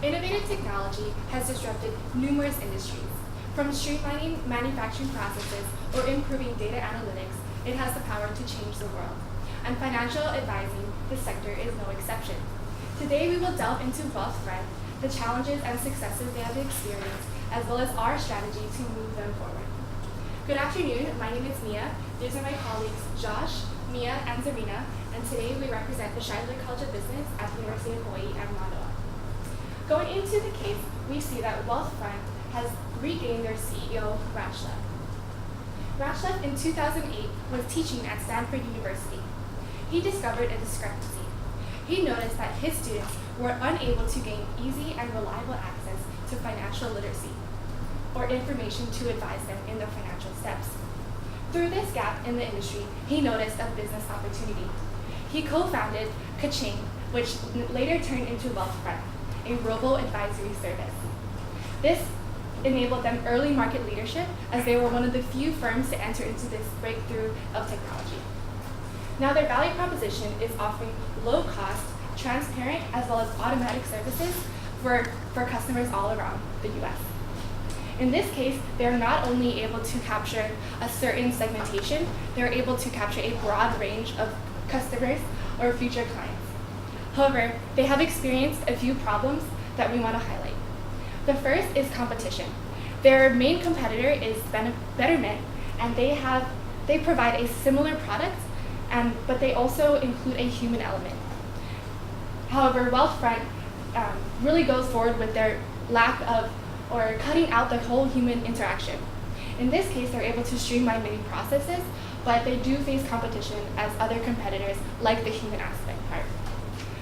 Innovative technology has disrupted numerous industries. From streamlining manufacturing processes or improving data analytics, it has the power to change the world. And financial advising, this sector is no exception. Today we will delve into Wealthfront, the challenges and successes they have experienced, as well as our strategy to move them forward. Good afternoon, my name is Mia. These are my colleagues Josh, Mia, and Zarina, and today we represent the Shidler College of Business at the University of Hawaii and Manoa. Going into the case, we see that Wealthfront has regained their CEO, Rachlev. Rachlev in 2008 was teaching at Stanford University. He discovered a discrepancy. He noticed that his students were unable to gain easy and reliable access to financial literacy or information to advise them in their financial steps. Through this gap in the industry, he noticed a business opportunity. He co-founded Kaching, which later turned into Wealthfront, a robo-advisory service. This enabled them early market leadership as they were one of the few firms to enter into this breakthrough of technology. Now their value proposition is offering low cost, transparent, as well as automatic services for customers all around the US. In this case, they're not only able to capture a certain segmentation, they're able to capture a broad range of customers or future clients. However, they have experienced a few problems that we want to highlight. The first is competition. Their main competitor is Betterment, and they provide a similar product, but they also include a human element. However, Wealthfront really goes forward with their lack of or cutting out the whole human interaction. In this case, they're able to streamline many processes, but they do face competition as other competitors like the human aspect part.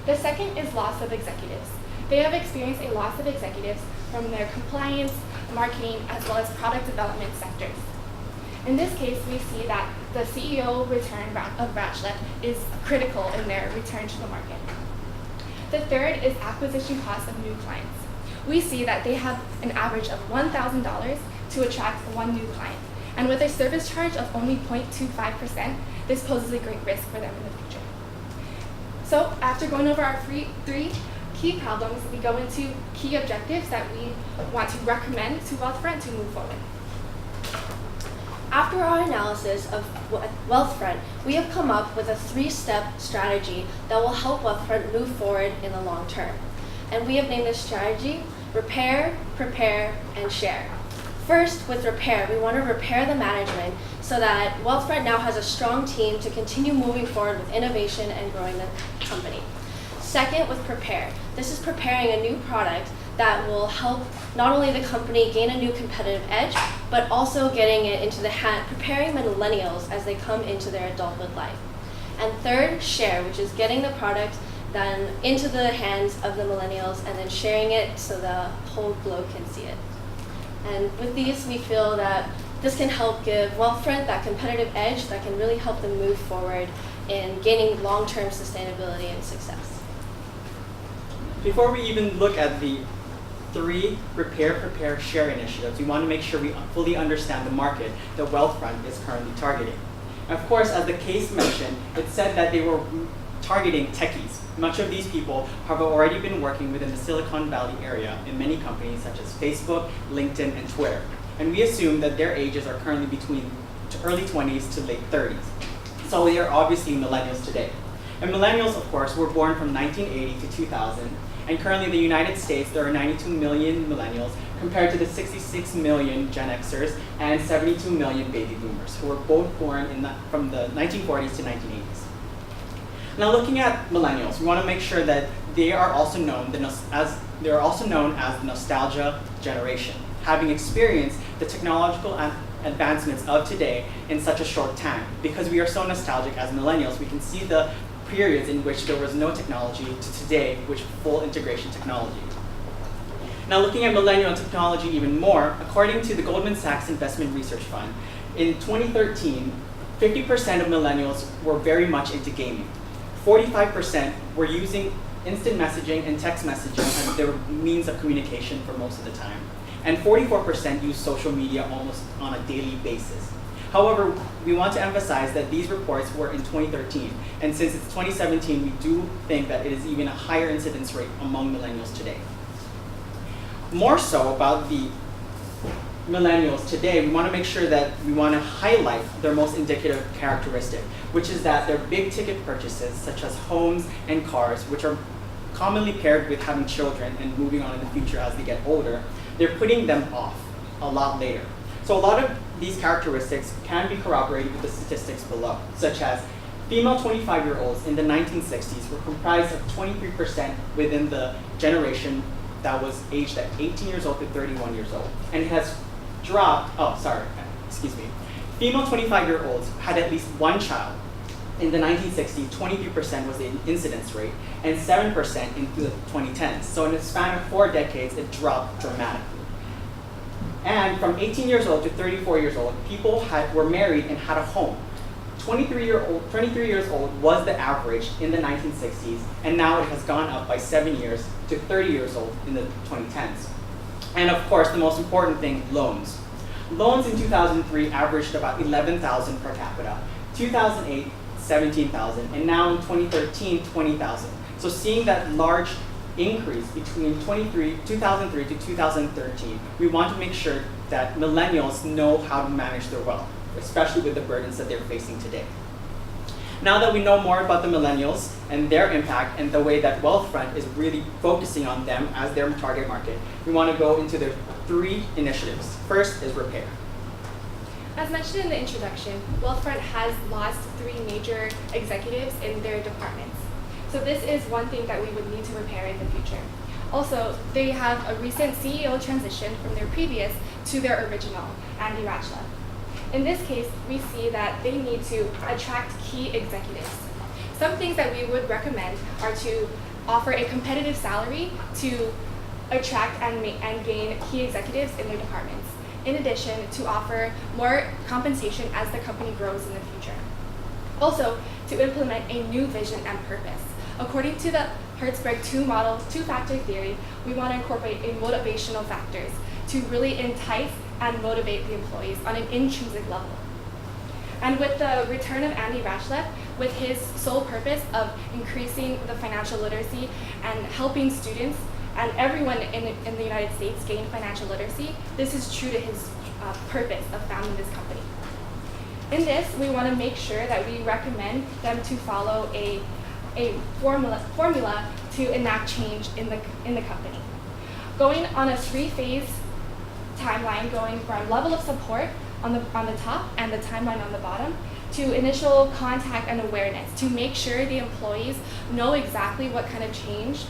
The second is loss of executives. They have experienced a loss of executives from their compliance, marketing, as well as product development sectors. In this case, we see that the CEO return of Rachlev is critical in their return to the market. The third is acquisition cost of new clients. We see that they have an average of $1,000 to attract one new client. And with a service charge of only 0.25%, this poses a great risk for them in the future. So after going over our three key problems, we go into key objectives that we want to recommend to Wealthfront to move forward. After our analysis of Wealthfront, we have come up with a 3-step strategy that will help Wealthfront move forward in the long term. And we have named this strategy Repair, Prepare, and Share. First, with repair, we want to repair the management so that Wealthfront now has a strong team to continue moving forward with innovation and growing the company. Second, with prepare. This is preparing a new product that will help not only the company gain a new competitive edge, but also getting it into preparing millennials as they come into their adulthood life. And third, share, which is getting the product then into the hands of the millennials and then sharing it so the whole globe can see it. And with these, we feel that this can help give Wealthfront that competitive edge that can really help them move forward in gaining long-term sustainability and success. Before we even look at the 3 Repair, Prepare, Share initiatives, we want to make sure we fully understand the market that Wealthfront is currently targeting. And of course, as the case mentioned, it said that they were targeting techies. Much of these people have already been working within the Silicon Valley area in many companies such as Facebook, LinkedIn, and Twitter. And we assume that their ages are currently between early 20s to late 30s. So they are obviously millennials today. And millennials, of course, were born from 1980 to 2000. And currently in the United States, there are 92 million millennials compared to the 66 million Gen Xers and 72 million baby boomers who were both born from the 1940s to 1980s. Now, looking at millennials, we want to make sure that they are also known as the nostalgia generation, having experienced the technological advancements of today in such a short time. Because we are so nostalgic as millennials, we can see the periods in which there was no technology to today, which full integration technology. Now, looking at millennial technology even more, according to the Goldman Sachs Investment Research Fund, in 2013, 50% of millennials were very much into gaming. 45% were using instant messaging and text messaging as their means of communication for most of the time. And 44% use social media almost on a daily basis. However, we want to emphasize that these reports were in 2013, and since it's 2017, we do think that it is even a higher incidence rate among millennials today. more so about the millennials today, we want to make sure that we want to highlight their most indicative characteristic, which is that their big ticket purchases, such as homes and cars, which are commonly paired with having children and moving on in the future as they get older, they're putting them off a lot later. So a lot of these characteristics can be corroborated with the statistics below, such as female 25-year-olds in the 1960s were comprised of 23% within the generation that was aged at 18 years old to 31 years old, and it has dropped, female 25-year-olds had at least one child. In the 1960s, 23% was the incidence rate, and 7% in the 2010s. So in a span of 4 decades, it dropped dramatically. And from 18 years old to 34 years old, people were married and had a home. 23 years old was the average in the 1960s, and now it has gone up by 7 years to 30 years old in the 2010s. And of course, the most important thing, loans. Loans in 2003 averaged about 11,000 per capita, 2008, 17,000, and now in 2013, 20,000. So seeing that large increase between 2003 to 2013, we want to make sure that millennials know how to manage their wealth, especially with the burdens that they're facing today. Now that we know more about the millennials and their impact and the way that Wealthfront is really focusing on them as their target market, we want to go into their 3 initiatives. First is repair. As mentioned in the introduction, Wealthfront has lost 3 major executives in their departments. So this is one thing that we would need to repair in the future. Also, they have a recent CEO transition from their previous to their original, Andy Ratchleff. In this case, we see that they need to attract key executives. Some things that we would recommend are to offer a competitive salary to attract and gain key executives in their departments. In addition, to offer more compensation as the company grows in the future. Also, to implement a new vision and purpose. According to the Hertzberg 2-factor theory, we want to incorporate a motivational factors to really entice and motivate the employees on an intrinsic level. And with the return of Andy Ratchleff, with his sole purpose of increasing the financial literacy and helping students and everyone in the United States gain financial literacy, this is true to his purpose of founding this company. In this, we want to make sure that we recommend them to follow a formula to enact change in the company. Going on a 3-phase timeline, going from level of support on the top and the timeline on the bottom to initial contact and awareness to make sure the employees know exactly what kind of change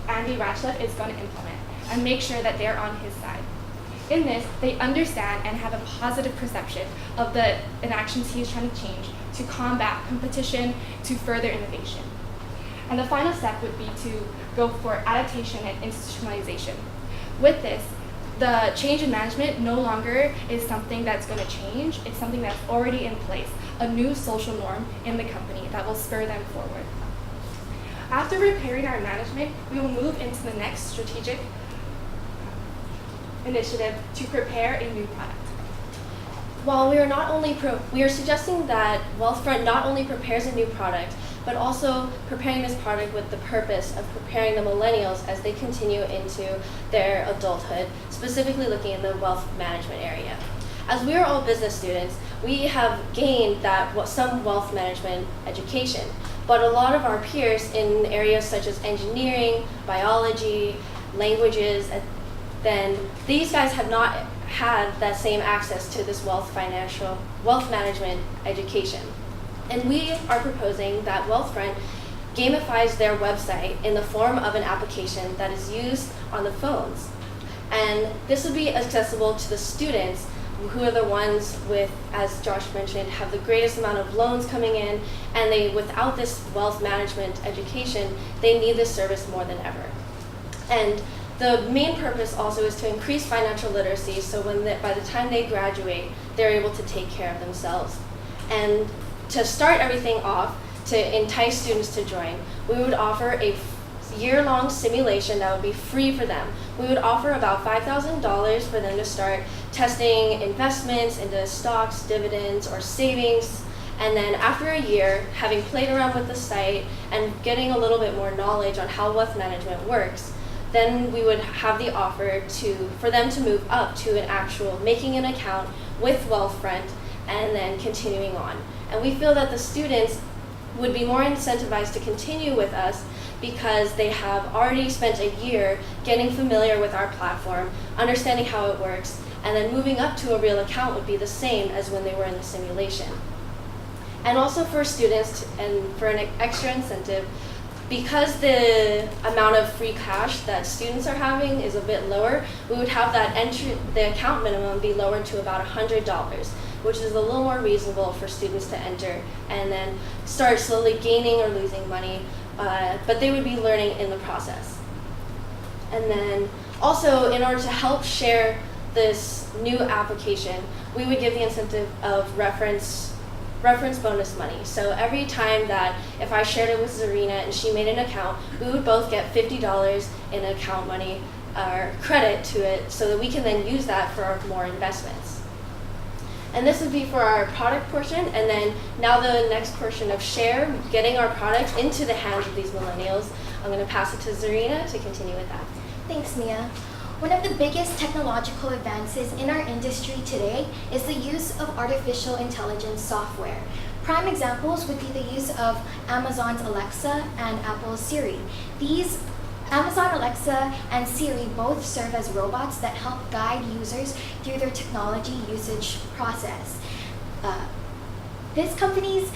Andy Ratchleff is going to implement and make sure that they're on his side. In this, they understand and have a positive perception of the inactions he is trying to change to combat competition, to further innovation. And the final step would be to go for adaptation and institutionalization. With this, the change in management no longer is something that's going to change, it's something that's already in place, a new social norm in the company that will spur them forward. After repairing our management, we will move into the next strategic initiative to prepare a new product. While we are suggesting that Wealthfront not only prepares a new product, but also preparing this product with the purpose of preparing the millennials as they continue into their adulthood, specifically looking in the wealth management area. As we are all business students, we have gained some wealth management education, but a lot of our peers in areas such as engineering, biology, languages, then these guys have not had that same access to this wealth management education. And we are proposing that Wealthfront gamifies their website in the form of an application that is used on the phones. And this would be accessible to the students who are the ones with, as Josh mentioned, have the greatest amount of loans coming in, and without this wealth management education, they need this service more than ever. And the main purpose also is to increase financial literacy, so by the time they graduate, they're able to take care of themselves. And to start everything off, to entice students to join, we would offer a year-long simulation that would be free for them. We would offer about $5,000 for them to start testing investments into stocks, dividends, or savings. And then after a year, having played around with the site and getting a little bit more knowledge on how wealth management works, then we would have the offer for them to move up to an actual making an account with Wealthfront and then continuing on. And we feel that the students would be more incentivized to continue with us because they have already spent a year getting familiar with our platform, understanding how it works, and then moving up to a real account would be the same as when they were in the simulation. And also for students, and for an extra incentive, because the amount of free cash that students are having is a bit lower, we would have the account minimum be lowered to about $100, which is a little more reasonable for students to enter and then start slowly gaining or losing money, but they would be learning in the process. And then also, in order to help share this new application, we would give the incentive of reference bonus money. So every time that if I shared it with Zarina and she made an account, we would both get $50 in account money or credit to it so that we can then use that for more investments. And this would be for our product portion, and then now the next portion of share, getting our product into the hands of these millennials. I'm going to pass it to Zarina to continue with that. Thanks, Mia. One of the biggest technological advances in our industry today is the use of artificial intelligence software. Prime examples would be the use of Amazon's Alexa and Apple's Siri. These Amazon Alexa and Siri both serve as robots that help guide users through their technology usage process. This company's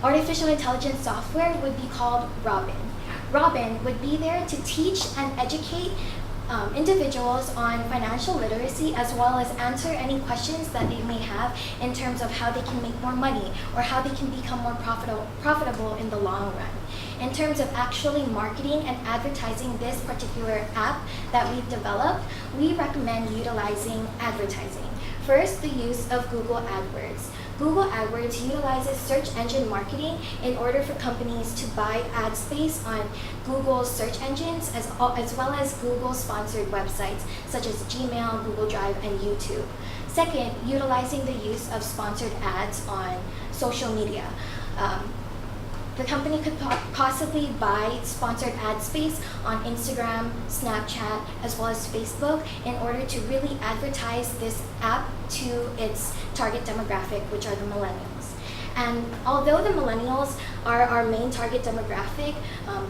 artificial intelligence software would be called Robin. Robin would be there to teach and educate individuals on financial literacy, as well as answer any questions that they may have in terms of how they can make more money or how they can become more profitable in the long run. In terms of actually marketing and advertising this particular app that we've developed, we recommend utilizing advertising. First, the use of Google AdWords. Google AdWords utilizes search engine marketing in order for companies to buy ad space on Google's search engines as well as Google-sponsored websites such as Gmail, Google Drive, and YouTube. Second, utilizing the use of sponsored ads on social media. The company could possibly buy sponsored ad space on Instagram, Snapchat, as well as Facebook in order to really advertise this app to its target demographic, which are the millennials. And although the millennials are our main target demographic,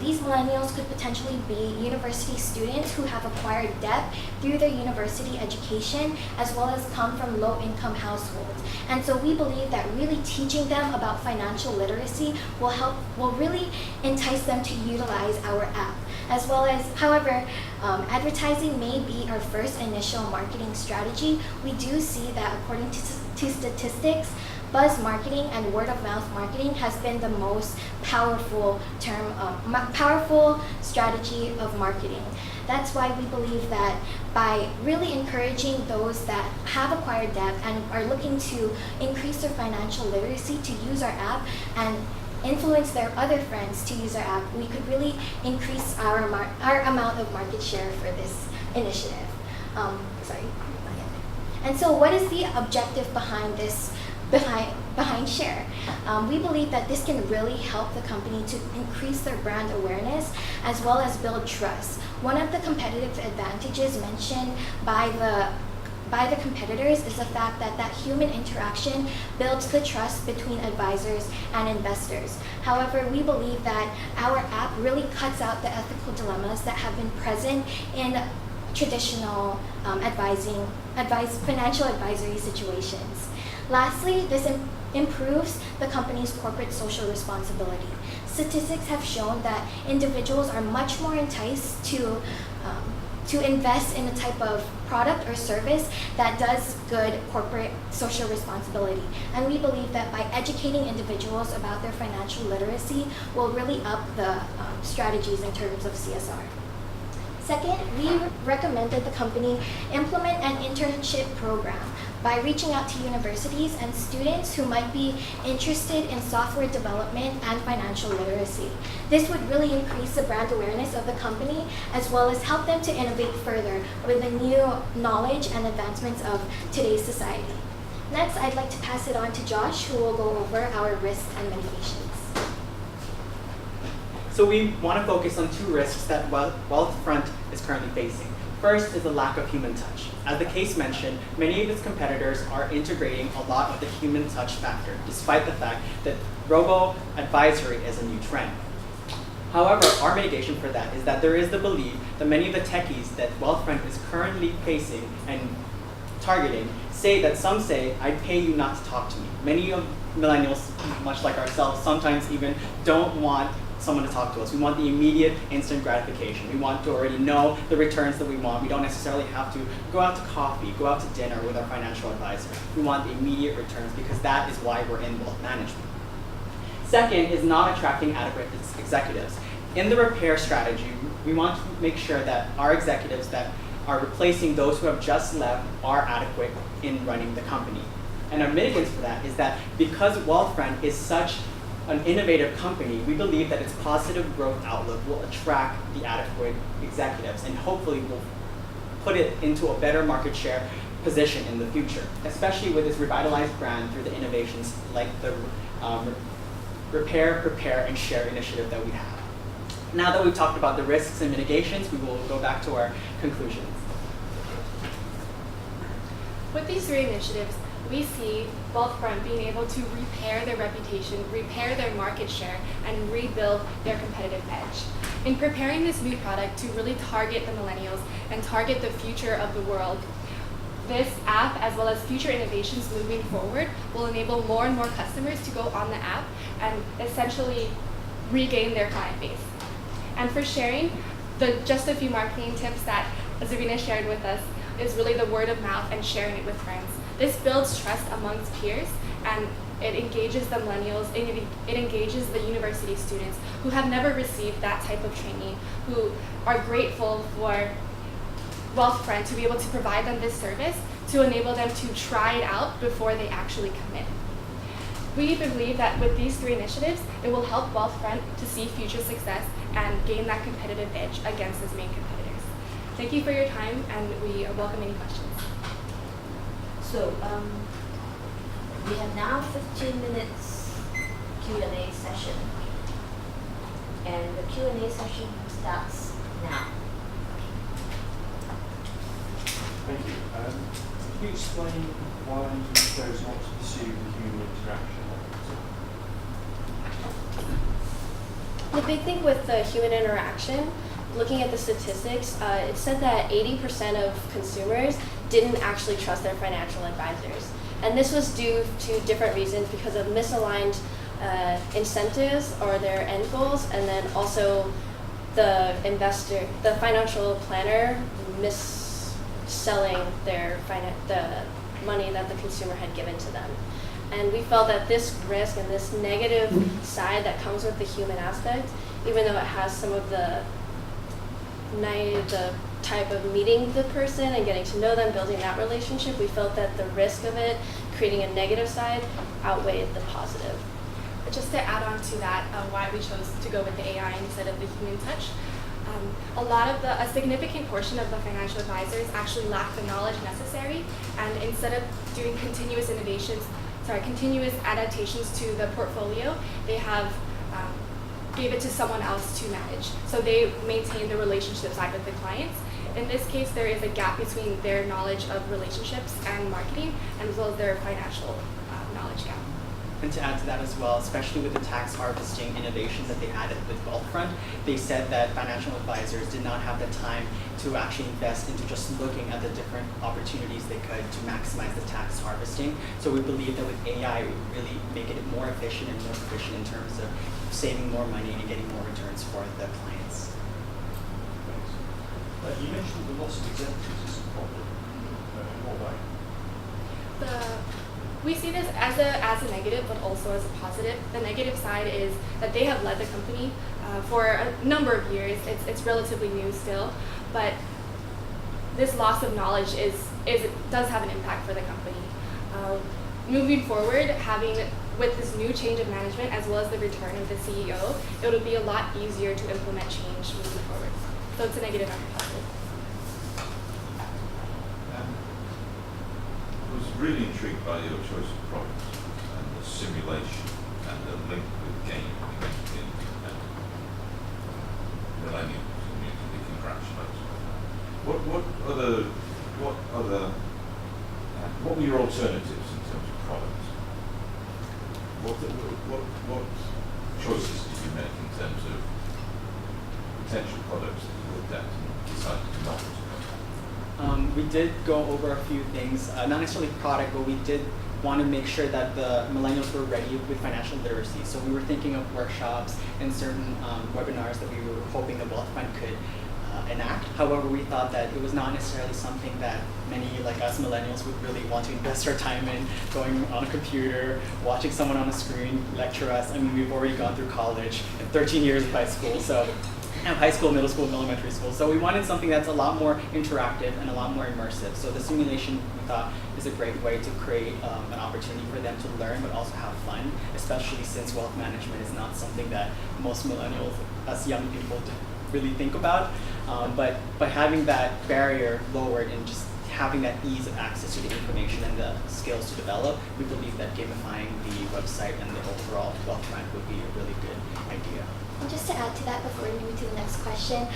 these millennials could potentially be university students who have acquired debt through their university education, as well as come from low-income households. And so we believe that really teaching them about financial literacy will really entice them to utilize our app. As well as, however, advertising may be our first initial marketing strategy. We do see that according to statistics, buzz marketing and word-of-mouth marketing has been the most powerful strategy of marketing. That's why we believe that by really encouraging those that have acquired debt and are looking to increase their financial literacy to use our app and influence their other friends to use our app, we could really increase our amount of market share for this initiative. And so what is the objective behind this? Behind Share. We believe that this can really help the company to increase their brand awareness as well as build trust. One of the competitive advantages mentioned by the competitors is the fact that human interaction builds the trust between advisors and investors. However, we believe that our app really cuts out the ethical dilemmas that have been present in traditional financial advisory situations. Lastly, this improves the company's corporate social responsibility. Statistics have shown that individuals are much more enticed to invest in a type of product or service that does good corporate social responsibility. And we believe that by educating individuals about their financial literacy will really up the strategies in terms of CSR. Second, we recommended the company implement an internship program by reaching out to universities and students who might be interested in software development and financial literacy. This would really increase the brand awareness of the company as well as help them to innovate further with the new knowledge and advancements of today's society. Next, I'd like to pass it on to Josh, who will go over our risks and mitigations. So we want to focus on 2 risks that Wealthfront is currently facing. First is the lack of human touch. As the case mentioned, many of its competitors are integrating a lot of the human touch factor, despite the fact that robo-advisory is a new trend. However, our mitigation for that is that there is the belief that many of the techies that Wealthfront is currently facing and targeting some say, I'd pay you not to talk to me. Many of millennials, much like ourselves, sometimes even don't want someone to talk to us. We want the immediate, instant gratification. We want to already know the returns that we want. We don't necessarily have to go out to coffee, go out to dinner with our financial advisor. We want the immediate returns because that is why we're in wealth management. Second is not attracting adequate executives. In the repair strategy, we want to make sure that our executives that are replacing those who have just left are adequate in running the company. And our mitigants for that is that because Wealthfront is such an innovative company, we believe that its positive growth outlook will attract the adequate executives and hopefully will put it into a better market share position in the future, especially with its revitalized brand through the innovations like the repair, prepare, and share initiative that we have. Now that we've talked about the risks and mitigations, we will go back to our conclusions. With these 3 initiatives, we see Wealthfront being able to repair their reputation, repair their market share, and rebuild their competitive edge. In preparing this new product to really target the millennials and target the future of the world, this app, as well as future innovations moving forward, will enable more and more customers to go on the app and essentially regain their client base. And for sharing, just a few marketing tips that Zarina shared with us is really the word of mouth and sharing it with friends. This builds trust amongst peers, and it engages the millennials, and it engages the university students who have never received that type of training, who are grateful for Wealthfront to be able to provide them this service to enable them to try it out before they actually commit. We believe that with these 3 initiatives, it will help Wealthfront to see future success and gain that competitive edge against its main competitors. Thank you for your time, and we welcome any questions. So we have now 15 minutes Q&A session, and the Q&A session starts now. Thank you. Can you explain why you chose not to pursue the human interaction? The big thing with the human interaction, looking at the statistics, it said that 80% of consumers didn't actually trust their financial advisors. And this was due to different reasons because of misaligned incentives or their end goals, and then also the financial planner mis-selling the money that the consumer had given to them. And we felt that this risk and this negative side that comes with the human aspect, even though it has some of the type of meeting the person and getting to know them, building that relationship, we felt that the risk of it creating a negative side outweighed the positive. But just to add on to that, why we chose to go with the AI instead of the human touch, a significant portion of the financial advisors actually lack the knowledge necessary, and instead of doing continuous adaptations to the portfolio, they have gave it to someone else to manage. So they maintain the relationship side with the clients. In this case, there is a gap between their knowledge of relationships and marketing, as well as their financial knowledge gap. And to add to that as well, especially with the tax harvesting innovations that they added with Wealthfront, they said that financial advisors did not have the time to actually invest into just looking at the different opportunities they could to maximize the tax harvesting. So we believe that with AI, it would really make it more efficient and more efficient in terms of saving more money and getting more returns for the clients. Thanks. You mentioned the loss of executives as a problem. In what way? We see this as a negative, but also as a positive. The negative side is that they have led the company for a number of years. It's relatively new still, but this loss of knowledge does have an impact for the company. Moving forward, with this new change of management as well as the return of the CEO, it will be a lot easier to implement change moving forward. So it's a negative and a positive. I was really intrigued by your choice of products and the simulation and the link with game. What choices did you make in terms of potential products that you looked at and decided to not to? We did go over a few things, not necessarily product, but we did want to make sure that the millennials were ready with financial literacy. So we were thinking of workshops and certain webinars that we were hoping the Wealth Fund could enact. However, we thought that it was not necessarily something that many like us millennials would really want to invest our time in, going on a computer, watching someone on a screen lecture us. I mean, we've already gone through college and 13 years of high school, so high school, middle school, and elementary school. So we wanted something that's a lot more interactive and a lot more immersive. So the simulation, we thought, is a great way to create an opportunity for them to learn but also have fun, especially since wealth management is not something that most millennials, us young people, really think about. But by having that barrier lowered and just having that ease of access to the information and the skills to develop, we believe that gamifying the website and the overall wealth fund would be a really good idea. And just to add to that before we move to the next question,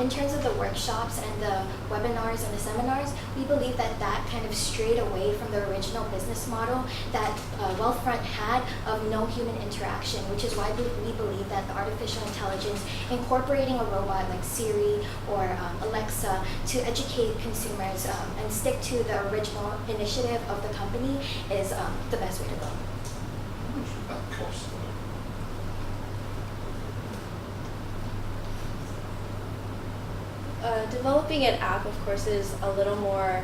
in terms of the workshops and the webinars and the seminars, we believe that that kind of strayed away from the original business model that Wealthfront had of no human interaction, which is why we believe that the artificial intelligence, incorporating a robot like Siri or Alexa to educate consumers and stick to the original initiative of the company is the best way to go. How much would that cost? Developing an app, of course, is a little more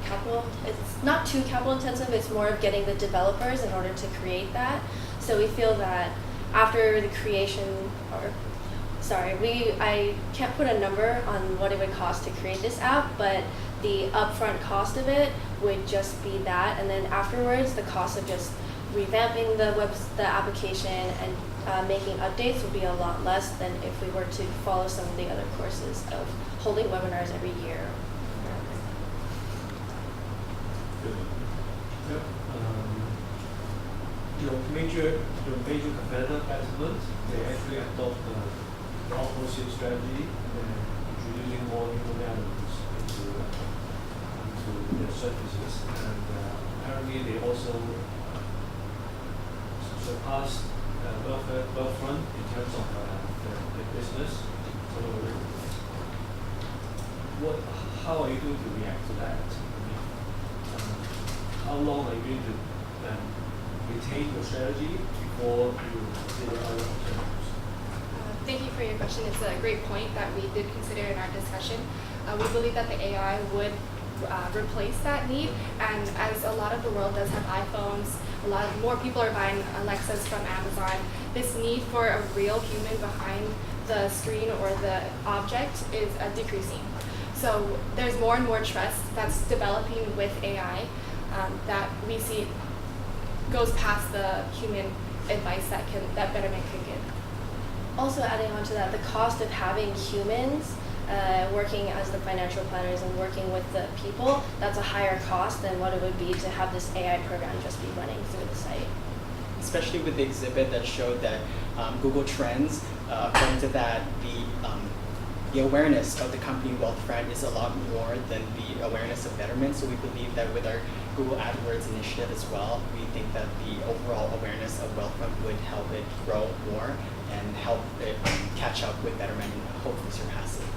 capital. It's not too capital intensive. It's more of getting the developers in order to create that. So we feel that after the creation, I can't put a number on what it would cost to create this app, but the upfront cost of it would just be that, and then afterwards, the cost of just revamping the application and making updates would be a lot less than if we were to follow some of the other courses of holding webinars every year. Yep. Major competitor Betterment, they actually adopt the opposite strategy, introducing more human elements into their services, and apparently they also surpassed Wealthfront in terms of the business. So, how are you going to react to that? I mean, how long are you going to retain your strategy before you consider other alternatives? Thank you for your question. It's a great point that we did consider in our discussion. We believe that the AI would replace that need, and as a lot of the world does have iPhones, a lot more people are buying Alexas from Amazon, this need for a real human behind the screen or the object is decreasing. So there's more and more trust that's developing with AI that we see goes past the human advice that Betterment can give. Also adding on to that, the cost of having humans working as the financial planners and working with the people, that's a higher cost than what it would be to have this AI program just be running through the site. Especially with the exhibit that showed that Google Trends, according to that, the awareness of the company Wealthfront is a lot more than the awareness of Betterment. So we believe that with our Google AdWords initiative as well, we think that the overall awareness of Wealthfront would help it grow more and help it catch up with Betterment and hopefully surpass it.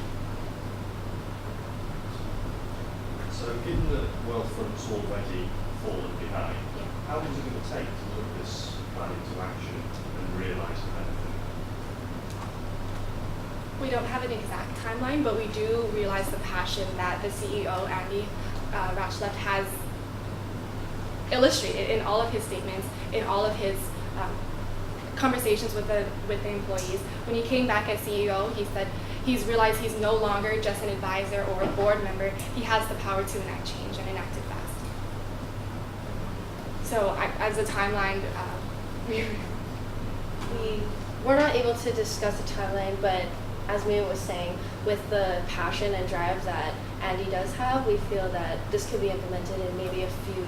So given that Wealthfront's already fallen behind, how long is it going to take to put this plan into action and realise the benefit? We don't have an exact timeline, but we do realize the passion that the CEO, Andy Rachleff, has illustrated in all of his statements, in all of his conversations with the employees. When he came back as CEO, he said he's realized he's no longer just an advisor or a board member. He has the power to enact change and enact it fast. So as a timeline, we're not able to discuss a timeline, but as Mia was saying, with the passion and drive that Andy does have, we feel that this could be implemented in maybe a few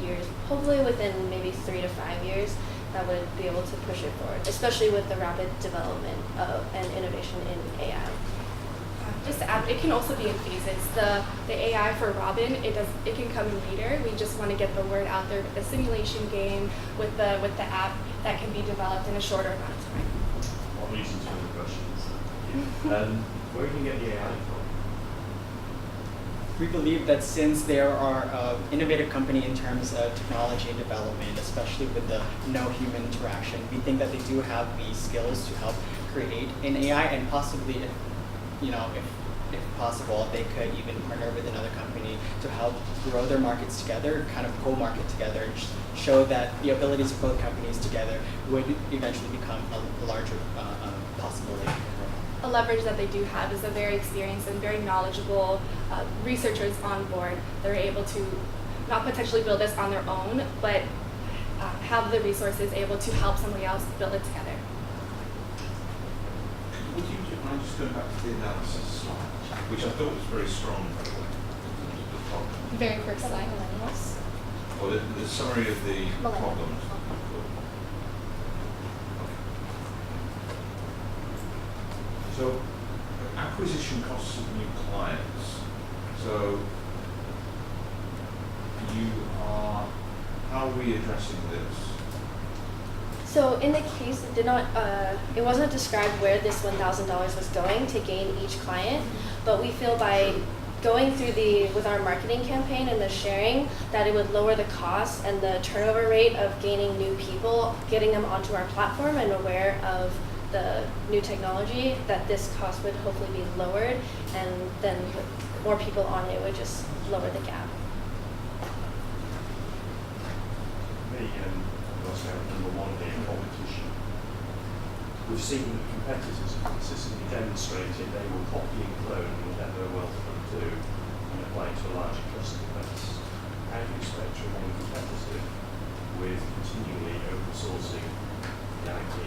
years, hopefully within maybe 3 to 5 years, that would be able to push it forward, especially with the rapid development of and innovation in AI. Just to add, it can also be in phases. The AI for Robin, it can come in later. We just want to get the word out there with the simulation game, with the app that can be developed in a shorter amount of time. What leads into the questions? Where can you get the AI from? We believe that since there are innovative company in terms of technology and development, especially with the no human interaction, we think that they do have the skills to help create an AI, and possibly, if possible, they could even partner with another company to help grow their markets together, kind of co-market together, and show that the abilities of both companies together would eventually become a larger possibility. A leverage that they do have is a very experienced and very knowledgeable researchers on board. They're able to not potentially build this on their own, but have the resources able to help somebody else build it together. Would you mind just going back to the analysis slide, which I thought was very strong, by the way, in terms of the problem, Very first slide. or the summary of the problems. So, acquisition costs of new clients. So, how are we addressing this? So in the case, it wasn't described where this $1,000 was going to gain each client, but we feel by going through with our marketing campaign and the sharing, that it would lower the cost and the turnover rate of gaining new people, getting them onto our platform and aware of the new technology, that this cost would hopefully be lowered, and then with more people on it would just lower the gap. Number one here, competition. We've seen that competitors have consistently demonstrated they will copy and clone whatever Wealthfront do and apply it to a larger customer base. How do you expect to remain competitive with continually open sourcing the IT?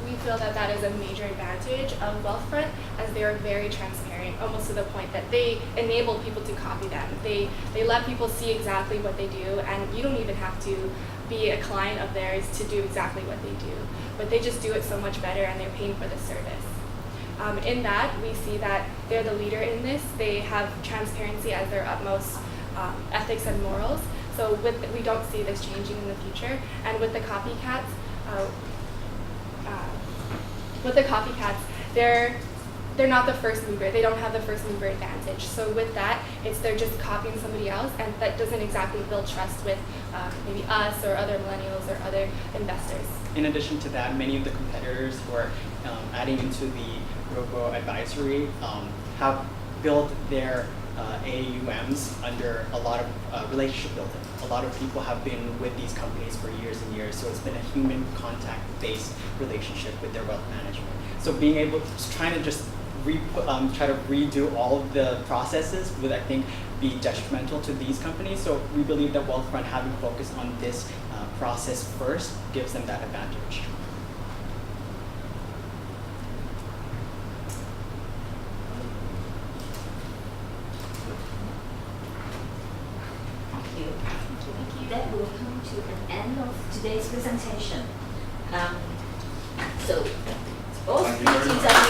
We feel that that is a major advantage of Wealthfront, as they are very transparent, almost to the point that they enable people to copy them. They let people see exactly what they do, and you don't even have to be a client of theirs to do exactly what they do. But they just do it so much better, and they're paying for the service. In that, we see that they're the leader in this. They have transparency as their utmost ethics and morals. So we don't see this changing in the future. And with the copycats, they're not the first mover. They don't have the first mover advantage. So with that, they're just copying somebody else, and that doesn't exactly build trust with maybe us or other millennials or other investors. In addition to that, many of the competitors who are adding into the robo-advisory have built their AUMs under a lot of relationship building. A lot of people have been with these companies for years and years, so it's been a human contact-based relationship with their wealth management. So being able to try to redo all of the processes would, I think, be detrimental to these companies. So we believe that Wealthfront, having focused on this process first, gives them that advantage. Thank you. That will come to an end of today's presentation. So, both Thank you very meetings much. are